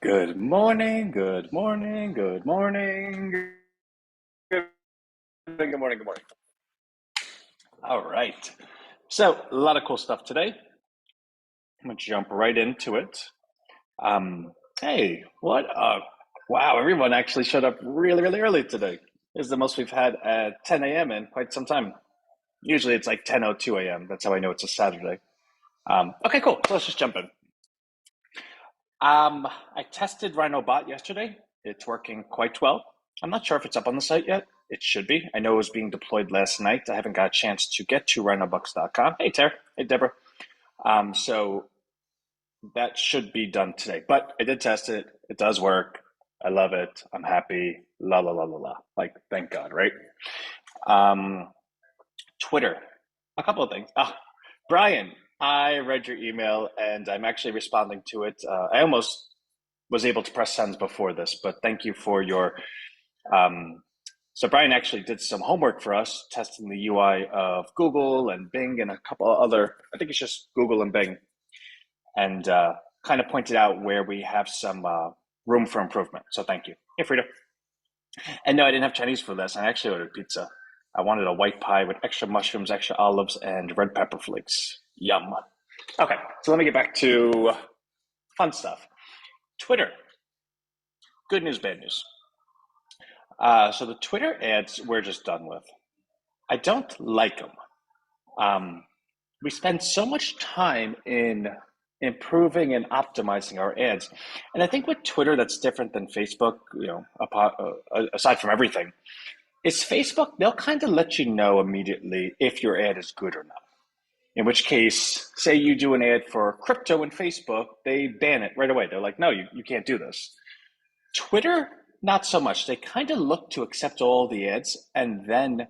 Good morning, good morning, good morning, good morning, good morning, good morning. All right. So, a lot of cool stuff today. I'm going to jump right into it. Um, hey, what? Wow, everyone actually showed up really, really early today. This is the most we've had at 10 a.m. in quite some time. Usually it's like 10:02 a.m. That's how I know it's a Saturday. Okay, cool. So let's just jump in. I tested Rhino bot yesterday. It's working quite well. I'm not sure if it's up on the site yet. It should be. I know it was being deployed last night. I haven't got a chance to get to rhinobucks.com. Hey, Tara. Hey, Deborah. So that should be done today. But I did test it. It does work. I love it. I'm happy. La la la la la. Like, thank God, right? Um, Twitter. A couple of things. Brian, I read your email and I'm actually responding to it. I almost was able to press send before this, but thank you for your. Um, so Brian actually did some homework for us, testing the UI of Google and Bing and a couple of other. I think it's just Google and Bing, and kind of pointed out where we have some room for improvement. So thank you. Hey, Frida. And no, I didn't have Chinese for this. I actually ordered pizza. I wanted a white pie with extra mushrooms, extra olives, and red pepper flakes. Yum. Okay, so let me get back to fun stuff. Twitter. Good news, bad news. So the Twitter ads we're just done with. I don't like them. Um, we spend so much time in improving and optimizing our ads, and I think with Twitter that's different than Facebook. Aside from everything, is Facebook they'll kind of let you know immediately if your ad is good or not. In which case, say you do an ad for crypto in Facebook, they ban it right away. They're like, no, you can't do this. Twitter, not so much. They kind of look to accept all the ads, and then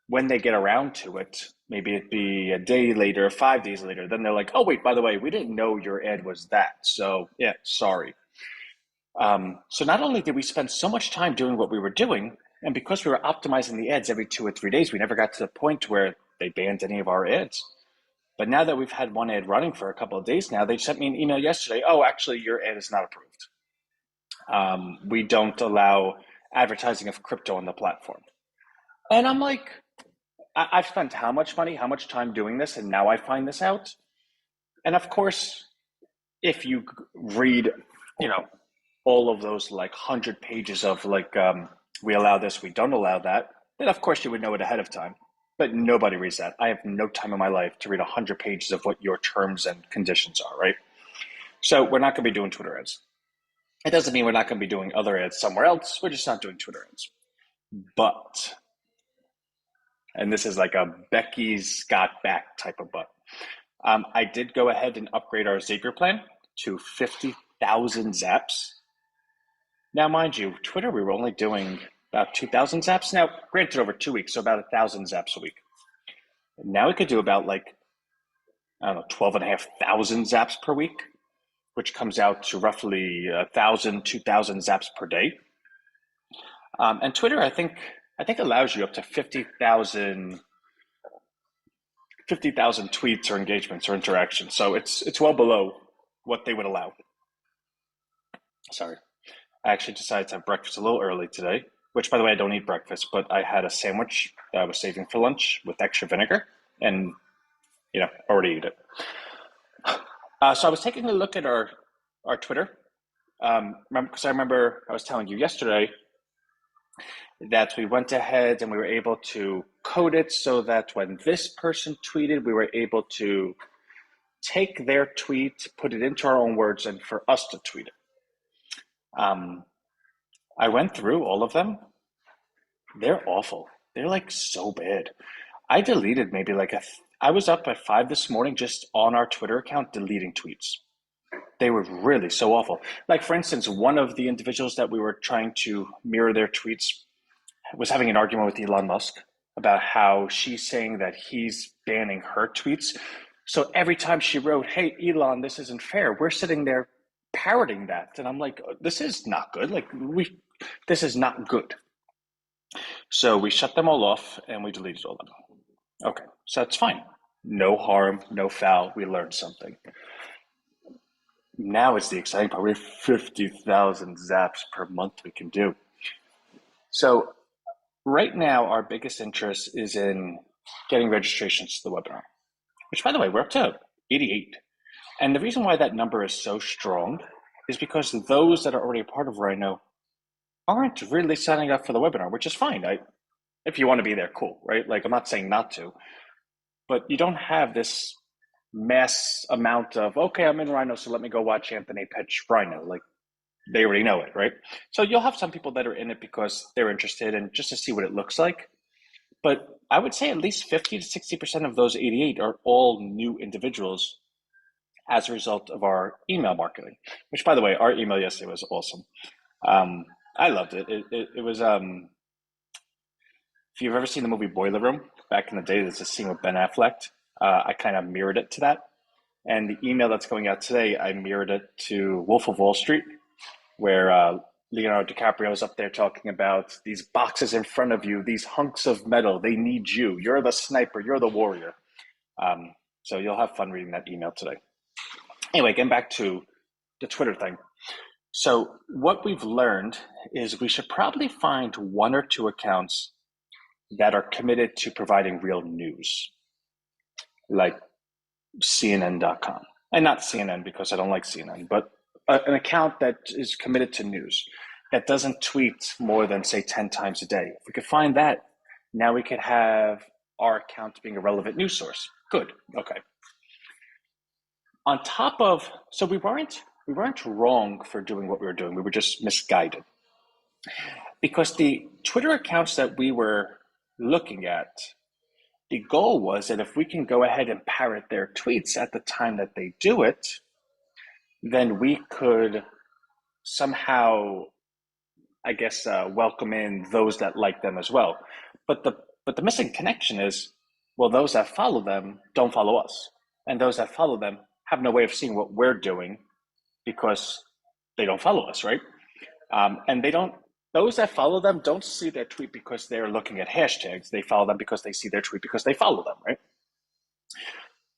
when they get around to it, maybe it be a day later, 5 days later, then they're like, oh, wait, by the way, we didn't know your ad was that. So, yeah, sorry. So, not only did we spend so much time doing what we were doing, and because we were optimizing the ads every 2 or 3 days, we never got to the point where they banned any of our ads. But now that we've had one ad running for a couple of days now, they sent me an email yesterday. Oh, actually, your ad is not approved. We don't allow advertising of crypto on the platform. And I'm like, I've spent how much money, how much time doing this, and now I find this out. And of course, if you read, you know, all of those like 100 pages of like, we allow this, we don't allow that, then of course you would know it ahead of time. But nobody reads that. I have no time in my life to read 100 pages of what your terms and conditions are, right? So we're not going to be doing Twitter ads. It doesn't mean we're not going to be doing other ads somewhere else. We're just not doing Twitter ads. But, and this is like a Becky's got back type of but. I did go ahead and upgrade our Zapier plan to 50,000 zaps. Now, mind you, Twitter, we were only doing about 2,000 zaps. Now, granted, over 2 weeks, so about 1,000 zaps a week. Now we could do about like, I don't know, 12,500 zaps per week, which comes out to roughly 1,000, 2,000 zaps per day. And Twitter, I think allows you up to 50,000 tweets or engagements or interactions. So it's well below what they would allow. Sorry. I actually decided to have breakfast a little early today, which, by the way, I don't eat breakfast, but I had a sandwich that I was saving for lunch with extra vinegar and, already ate it. So I was taking a look at our Twitter. Because I remember I was telling you yesterday that we went ahead and we were able to code it so that when this person tweeted, we were able to take their tweet, put it into our own words, and for us to tweet it. I went through all of them. They're awful. They're like so bad. I deleted maybe I was up at 5 this morning just on our Twitter account deleting tweets. They were really so awful. Like, for instance, one of the individuals that we were trying to mirror their tweets was having an argument with Elon Musk about how she's saying that he's banning her tweets. So every time she wrote, hey, Elon, this isn't fair, we're sitting there parroting that. And I'm like, this is not good. This is not good. So we shut them all off and we deleted all of them. Okay, so that's fine. No harm, no foul. We learned something. Now is the exciting part. We have 50,000 zaps per month we can do. So right now, our biggest interest is in getting registrations to the webinar, which, by the way, we're up to 88. And the reason why that number is so strong is because those that are already a part of Rhino aren't really signing up for the webinar, which is fine. If you want to be there, cool, right? Like, I'm not saying not to, but you don't have this mass amount of, okay, I'm in Rhino, so let me go watch Anthony pitch Rhino. Like, they already know it, right? So you'll have some people that are in it because they're interested and just to see what it looks like. But I would say at least 50 to 60% of those 88 are all new individuals as a result of our email marketing, which, by the way, our email yesterday was awesome. I loved it. It was, if you've ever seen the movie Boiler Room, back in the day, there's a scene with Ben Affleck. I kind of mirrored it to that. And the email that's going out today, I mirrored it to Wolf of Wall Street, where Leonardo DiCaprio is up there talking about these boxes in front of you, these hunks of metal, they need you. You're the sniper, you're the warrior. So you'll have fun reading that email today. Anyway, getting back to the Twitter thing. So what we've learned is we should probably find one or two accounts that are committed to providing real news, like CNN.com. And not CNN because I don't like CNN, but an account that is committed to news, that doesn't tweet more than, say, 10 times a day. If we could find that, now we could have our account being a relevant news source. Good, okay. On top of, so we weren't wrong for doing what we were doing. We were just misguided. Because the Twitter accounts that we were looking at, the goal was that if we can go ahead and parrot their tweets at the time that they do it, then we could somehow, I guess, welcome in those that like them as well. But the missing connection is, well, those that follow them don't follow us. And those that follow them have no way of seeing what we're doing because they don't follow us, right? And those that follow them don't see their tweet because they're looking at hashtags. They follow them because they see their tweet because they follow them, right?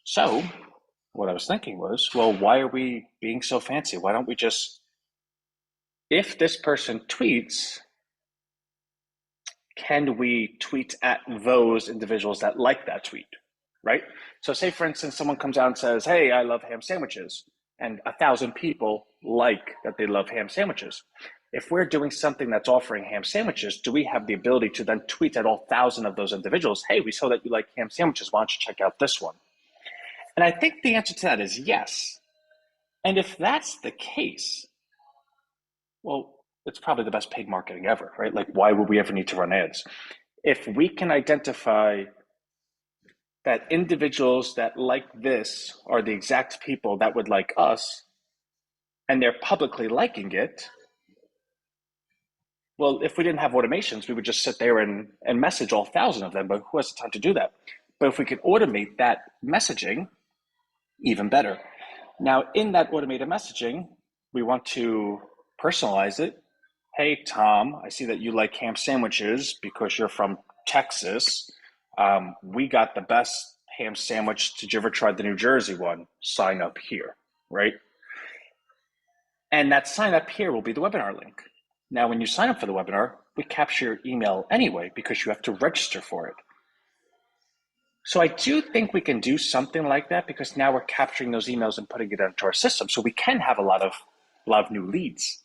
So what I was thinking was, well, why are we being so fancy? Why don't we just, if this person tweets, can we tweet at those individuals that like that tweet, right? So say, for instance, someone comes out and says, hey, I love ham sandwiches, and 1,000 people like that they love ham sandwiches. If we're doing something that's offering ham sandwiches, do we have the ability to then tweet at all 1,000 of those individuals, hey, we saw that you like ham sandwiches, why don't you check out this one? And I think the answer to that is yes. And if that's the case, well, it's probably the best paid marketing ever, right? Like, why would we ever need to run ads? If we can identify that individuals that like this are the exact people that would like us, and they're publicly liking it, well, if we didn't have automations, we would just sit there and message all 1,000 of them, but who has the time to do that? But if we could automate that messaging, even better. Now, in that automated messaging, we want to personalize it. Hey, Tom, I see that you like ham sandwiches because you're from Texas. We got the best ham sandwich. Did you ever try the New Jersey one? Sign up here, right? And that sign up here will be the webinar link. Now, when you sign up for the webinar, we capture your email anyway because you have to register for it. So I do think we can do something like that because now we're capturing those emails and putting it into our system. So we can have a lot of new leads.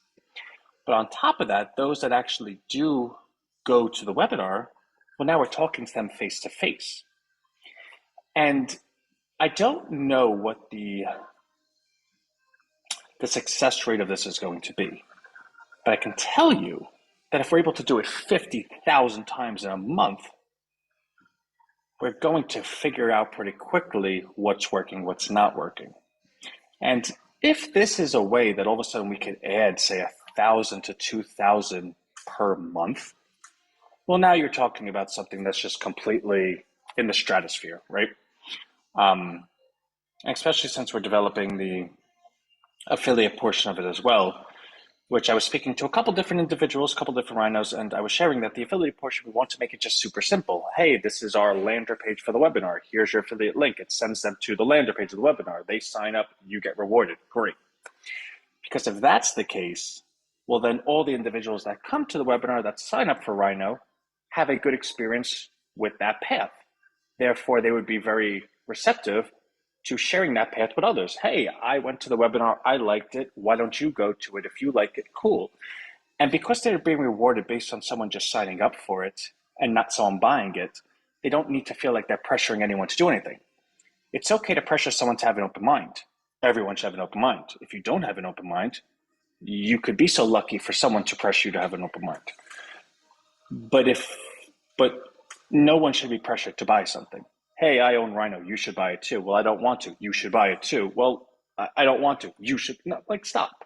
But on top of that, those that actually do go to the webinar, well, now we're talking to them face to face. And I don't know what the success rate of this is going to be. But I can tell you that if we're able to do it 50,000 times in a month, we're going to figure out pretty quickly what's working, what's not working. And if this is a way that all of a sudden we could add, say, 1,000 to 2,000 per month, well, now you're talking about something that's just completely in the stratosphere, right? Especially since we're developing the affiliate portion of it as well, which I was speaking to a couple different individuals, a couple different rhinos, and I was sharing that the affiliate portion, we want to make it just super simple. Hey, this is our lander page for the webinar. Here's your affiliate link. It sends them to the lander page of the webinar. They sign up, you get rewarded. Great. Because if that's the case, well, then all the individuals that come to the webinar that sign up for Rhino have a good experience with that path. Therefore, they would be very receptive to sharing that path with others. Hey, I went to the webinar, I liked it. Why don't you go to it? If you like it, cool. And because they're being rewarded based on someone just signing up for it and not someone buying it, they don't need to feel like they're pressuring anyone to do anything. It's okay to pressure someone to have an open mind. Everyone should have an open mind. If you don't have an open mind, you could be so lucky for someone to pressure you to have an open mind. But but no one should be pressured to buy something. Hey, I own Rhino. You should buy it too. Well, I don't want to. You should buy it too. Well, I don't want to. You should. No, like, stop.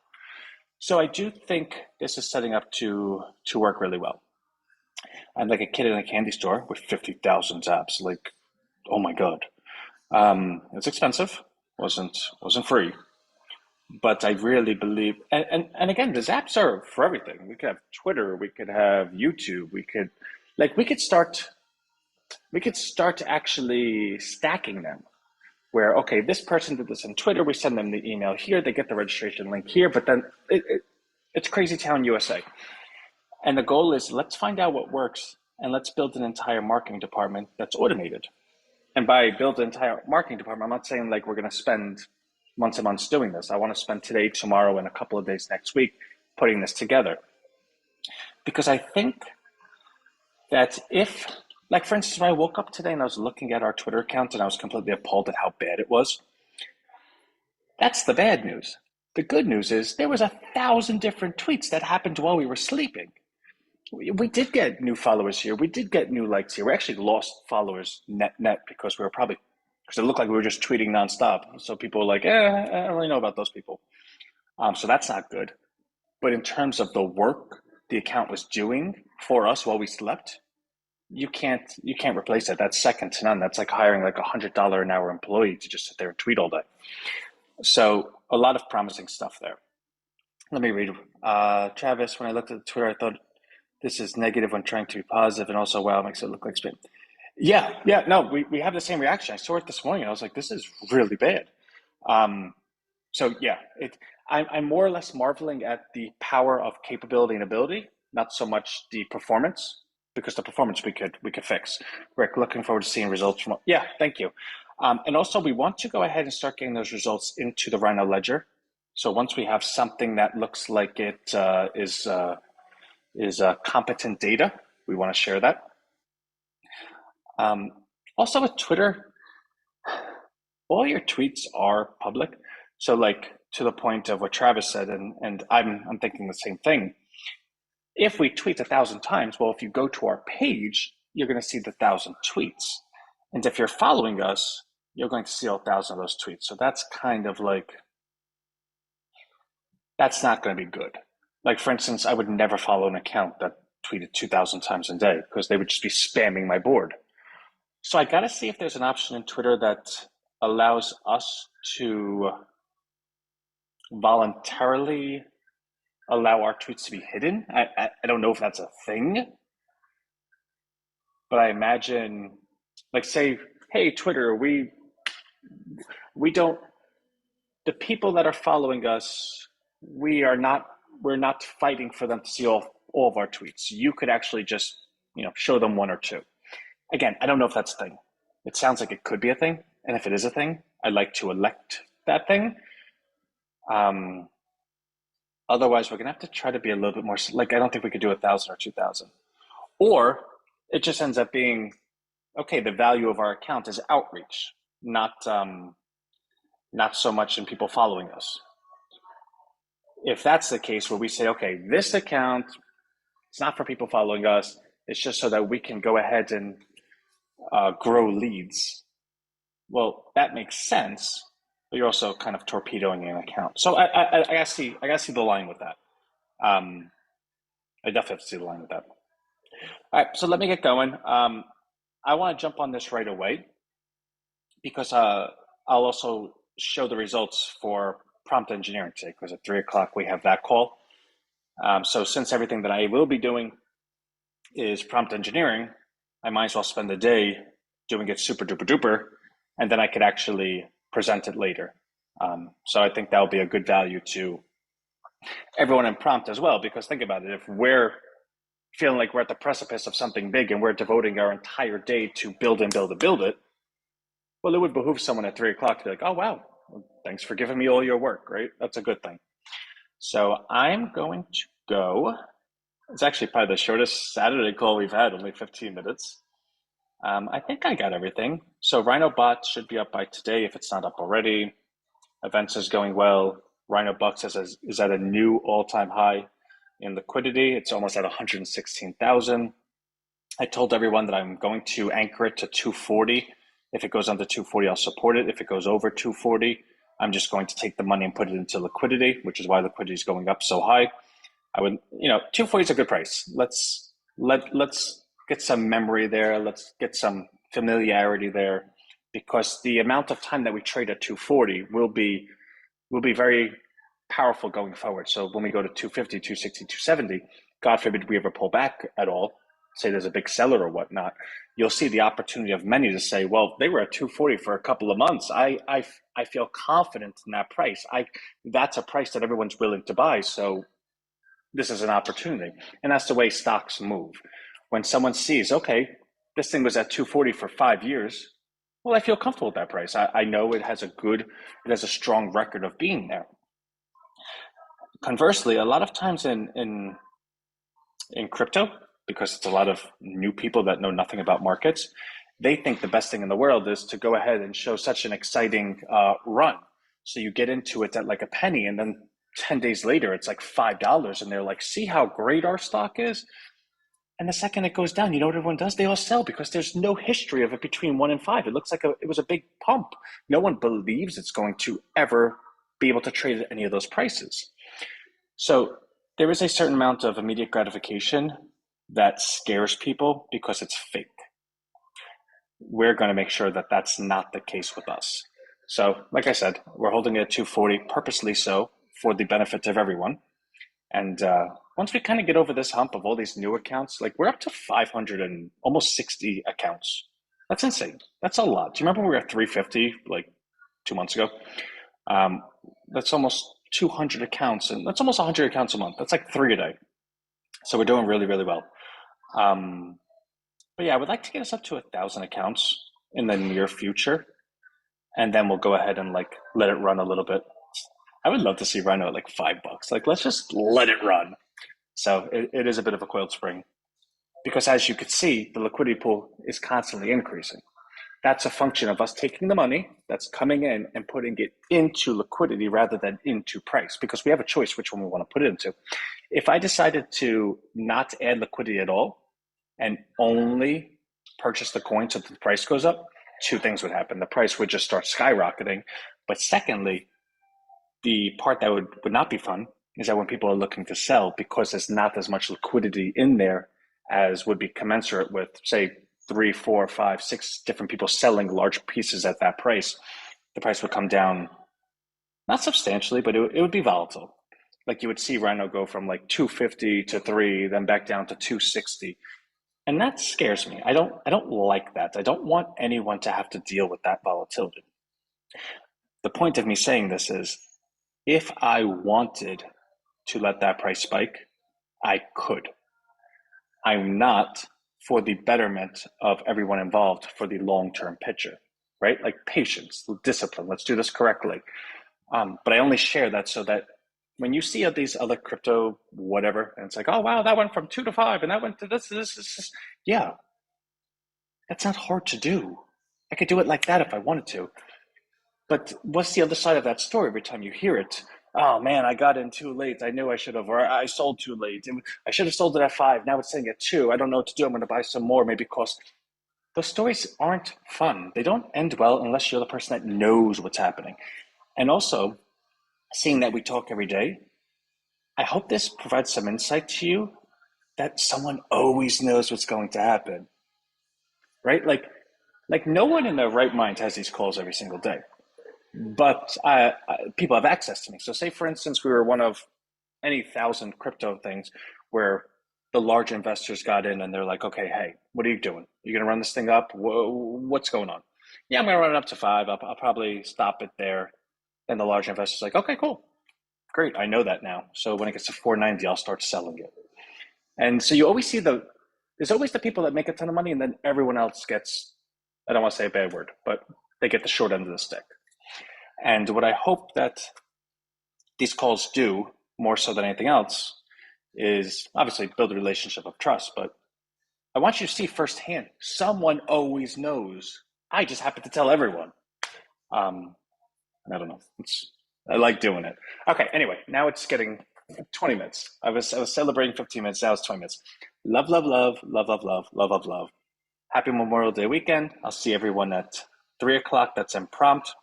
So I do think this is setting up to work really well. I'm like a kid in a candy store with 50,000 apps. Like, oh my God. It's expensive. Wasn't free. But I really believe, and again, these apps are for everything. We could have Twitter, we could have YouTube, we could start actually stacking them. Where okay, this person did this on Twitter, we send them the email here, they get the registration link here, but then it's Crazy Town USA. And the goal is let's find out what works and let's build an entire marketing department that's automated. And by build an entire marketing department, I'm not saying like we're going to spend months and months doing this. I want to spend today, tomorrow, and a couple of days next week putting this together. Because I think that if, like for instance, when I woke up today and I was looking at our Twitter account and I was completely appalled at how bad it was, that's the bad news. The good news is there was 1,000 different tweets that happened while we were sleeping. We did get new followers here. We did get new likes here. We actually lost followers net because we were probably, because it looked like we were just tweeting nonstop. So people were like, I don't really know about those people. So that's not good. But in terms of the work the account was doing for us while we slept, you can't replace that. That's second to none. That's like hiring like $100 an hour employee to just sit there and tweet all day. So a lot of promising stuff there. Let me read. Travis, when I looked at Twitter, I thought this is negative when trying to be positive, and also, wow, it makes it look like spam. Yeah, no, we have the same reaction. I saw it this morning. I was like, this is really bad. So yeah, I'm more or less marveling at the power of capability and ability, not so much the performance, because the performance we could fix. Rick, looking forward to seeing results from. Yeah, thank you. And also, we want to go ahead and start getting those results into the Rhino ledger. So once we have something that looks like it is competent data, we want to share that. Also with Twitter, all your tweets are public. So like to the point of what Travis said, and I'm thinking the same thing. If we tweet 1,000 times, well, if you go to our page, you're going to see the 1,000 tweets. And if you're following us, you're going to see 1,000 of those tweets. So that's kind of like, that's not going to be good. Like, for instance, I would never follow an account that tweeted 2,000 times a day because they would just be spamming my board. So I got to see if there's an option in Twitter that allows us to voluntarily allow our tweets to be hidden. I don't know if that's a thing, but I imagine, like, say, hey, Twitter, we don't, the people that are following us, we're not fighting for them to see all of our tweets. You could actually just, show them one or two. Again, I don't know if that's a thing. It sounds like it could be a thing. And if it is a thing, I'd like to elect that thing. Otherwise, we're going to have to try to be a little bit more, like, I don't think we could do 1,000 or 2,000. Or it just ends up being, okay, the value of our account is outreach, not so much in people following us. If that's the case where we say, okay, this account, it's not for people following us, it's just so that we can go ahead and grow leads. Well, that makes sense, but you're also kind of torpedoing an account. So I gotta see the line with that. I definitely have to see the line with that. All right, so let me get going. I want to jump on this right away because I'll also show the results for prompt engineering today because at 3:00 we have that call. So since everything that I will be doing is prompt engineering, I might as well spend the day doing it super duper duper, and then I could actually present it later. So I think that'll be a good value to everyone in prompt as well, because think about it. If we're feeling like we're at the precipice of something big and we're devoting our entire day to build and build and build it, well, it would behoove someone at 3 o'clock to be like, oh, wow, well, thanks for giving me all your work, right? That's a good thing. So I'm going to go. It's actually probably the shortest Saturday call we've had, only 15 minutes. I think I got everything. So Rhino bot should be up by today if it's not up already. Events is going well. Rhino Bucks is at a new all-time high in liquidity. It's almost at 116,000. I told everyone that I'm going to anchor it to 240. If it goes under 240, I'll support it. If it goes over 240, I'm just going to take the money and put it into liquidity, which is why liquidity is going up so high. I would, 240 is a good price. Let's get some memory there. Let's get some familiarity there, because the amount of time that we trade at 240 will be very powerful going forward. So when we go to 250, 260, 270, God forbid we ever pull back at all, say there's a big seller or whatnot, you'll see the opportunity of many to say, well, they were at 240 for a couple of months. I feel confident in that price. That's a price that everyone's willing to buy. So this is an opportunity. And that's the way stocks move. When someone sees, okay, this thing was at 240 for 5 years, well, I feel comfortable with that price. I know it has a strong record of being there. Conversely, a lot of times in crypto, because it's a lot of new people that know nothing about markets, they think the best thing in the world is to go ahead and show such an exciting run. So you get into it at like a penny, and then 10 days later, it's like $5. And they're like, see how great our stock is? And the second it goes down, you know what everyone does? They all sell, because there's no history of it between 1 and 5. It looks like it was a big pump. No one believes it's going to ever be able to trade at any of those prices. So there is a certain amount of immediate gratification that scares people because it's fake. We're going to make sure that that's not the case with us. So, like I said, we're holding it at 240, purposely so, for the benefit of everyone. And once we kind of get over this hump of all these new accounts, like we're up to 500 and almost 60 accounts. That's insane. That's a lot. Do you remember we were at 350 like 2 months ago? Um, that's almost 200 accounts, and that's almost 100 accounts a month. That's like 3 a day. So we're doing really, really well. Um, but yeah, I would like to get us up to 1,000 accounts in the near future, and then we'll go ahead and like let it run a little bit. I would love to see Rhino at like $5. Like, let's just let it run. So it is a bit of a coiled spring, because as you could see, the liquidity pool is constantly increasing. That's a function of us taking the money that's coming in and putting it into liquidity rather than into price, because we have a choice which one we want to put it into. If I decided to not add liquidity at all and only purchase the coin so that the price goes up, two things would happen. The price would just start skyrocketing. But secondly, the part that would not be fun is that when people are looking to sell, because there's not as much liquidity in there as would be commensurate with, say, 3, 4, 5, 6 different people selling large pieces at that price, the price would come down, not substantially, but it would be volatile. Like you would see Rhino go from like 250 to 3, then back down to 260. And that scares me. I don't like that. I don't want anyone to have to deal with that volatility. The point of me saying this is, if I wanted to let that price spike, I could. I'm not for the betterment of everyone involved for the long-term picture, right? Like patience, discipline. Let's do this correctly. But I only share that so that when you see these other crypto whatever, and it's like, oh wow, that went from 2 to 5, and that went to this. Yeah, that's not hard to do. I could do it like that if I wanted to. But what's the other side of that story every time you hear it? Oh man, I got in too late. I knew I should have, or I sold too late. I should have sold it at 5. Now it's sitting at 2. I don't know what to do. I'm going to buy some more, maybe cost. Those stories aren't fun. They don't end well unless you're the person that knows what's happening. And also, seeing that we talk every day, I hope this provides some insight to you that someone always knows what's going to happen, right? Like no one in their right mind has these calls every single day. But people have access to me. So say, for instance, we were one of any 1,000 crypto things where the large investors got in and they're like, okay, hey, what are you doing? You're going to run this thing up? What's going on? Yeah, I'm going to run it up to 5. I'll probably stop it there. And the large investor's like, okay, cool. Great, I know that now. So when it gets to 490, I'll start selling it. And so you always see there's always the people that make a ton of money, and then everyone else gets, I don't want to say a bad word, but they get the short end of the stick. And what I hope that these calls do more so than anything else is obviously build a relationship of trust, but I want you to see firsthand, someone always knows. I just happen to tell everyone. Um, I don't know. I like doing it. Okay, anyway, now it's getting 20 minutes. I was celebrating 15 minutes, now it's 20 minutes. Love, love, love, love, love, love, love, love, love. Happy Memorial Day weekend. I'll see everyone at 3 o'clock. That's in prompt.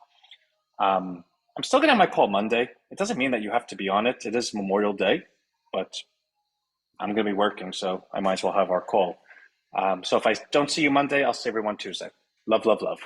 I'm still gonna have my call Monday. It doesn't mean that you have to be on it. It is Memorial Day, but I'm gonna be working, so I might as well have our call. So if I don't see you Monday, I'll see everyone Tuesday. Love, love, love.